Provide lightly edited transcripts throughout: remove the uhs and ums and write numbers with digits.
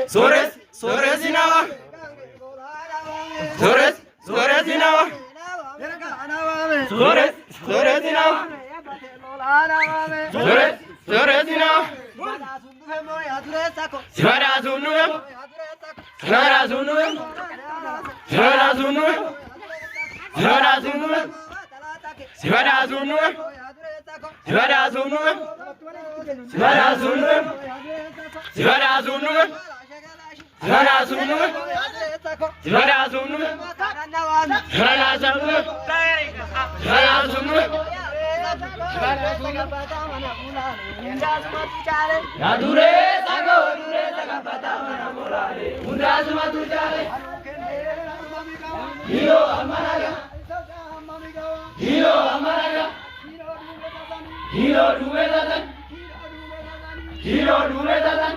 Sores, sores inawa. Sores, sores inawa. Sores, sores inawa. Sores, sores inawa. Sivara sunnuem. Sivara sunnuem. Sivara sunnuem. Sivara sunnuem. Sivara sunnuem. Sivara sunnuem. Sivara sunnuem. Sivara sunnuem. Sivara sunnuem. Sivara sunnuem. Sivara sunnuem. Sivara sunnuem. Ya dure sago dure saga pata mana molare. Unda suma tu jale. Hero amaraga. Hero amaraga. Hero dure datan. Hero dure datan.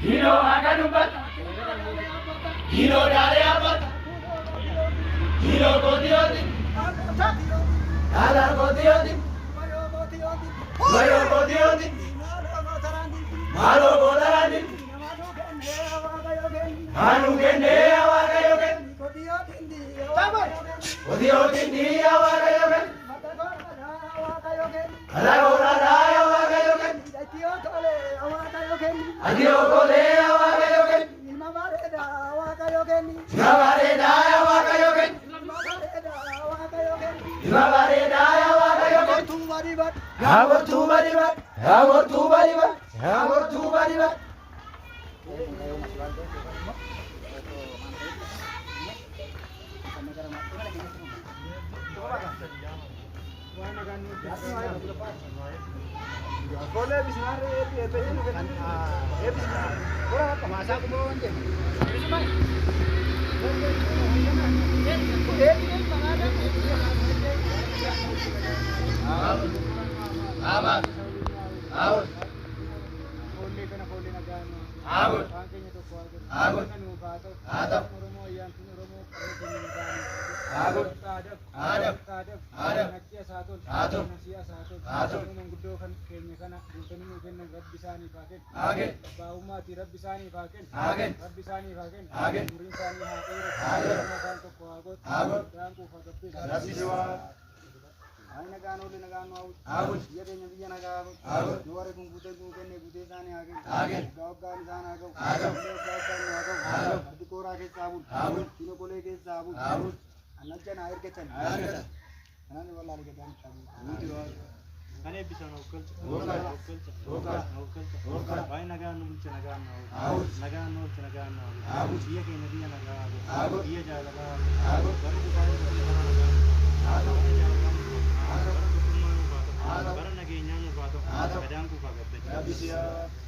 Hero aga dupat. Hero dare apat. Hero kodioti. Alar kodioti. Mayo kodioti. Malo kodarandi. Anu kende awaga yogen. Kodioti di awaga yogen. Alagora raya awaga yogen. Adio kole awaga yogen. Navare daya awaga yogen. Navare daya awaga yogen. Hagor tu baribat. Hagor tu baribat. Hagor tu baribat. Boleh bismillah masa aku mau aja. Amat. Aut. Aut. Aut. Adab. Agut, adab, adab, adab, adab, adab, adab, menggudokan kenya kana, bukan mungkin Rabbisani pakai, agen, baumati Rabbisani pakai, agen, Rabbisani pakai, agen, Murinsani hadir, agen, makan toko agut, agut, yang ku fakir, Rabbiswa, aina gano le nagano agut, ya kenya biya nagago, agut, luar kung butai sani agen, agen, gaw gani sana agut, agut, agut, adikora ke sabun, agut, tino kole ke sabun, agut. Anaknya air kecil. Anak ni walau lagi dalam sabun. Ane bisa nukul. Nukul. Bayi naga nukul naga nukul. Naga nukul naga nukul. Dia kena dia naga. Dia jaga naga. Baru tu baru naga. Baru naga nyanyi bato. Kadang ku pakai.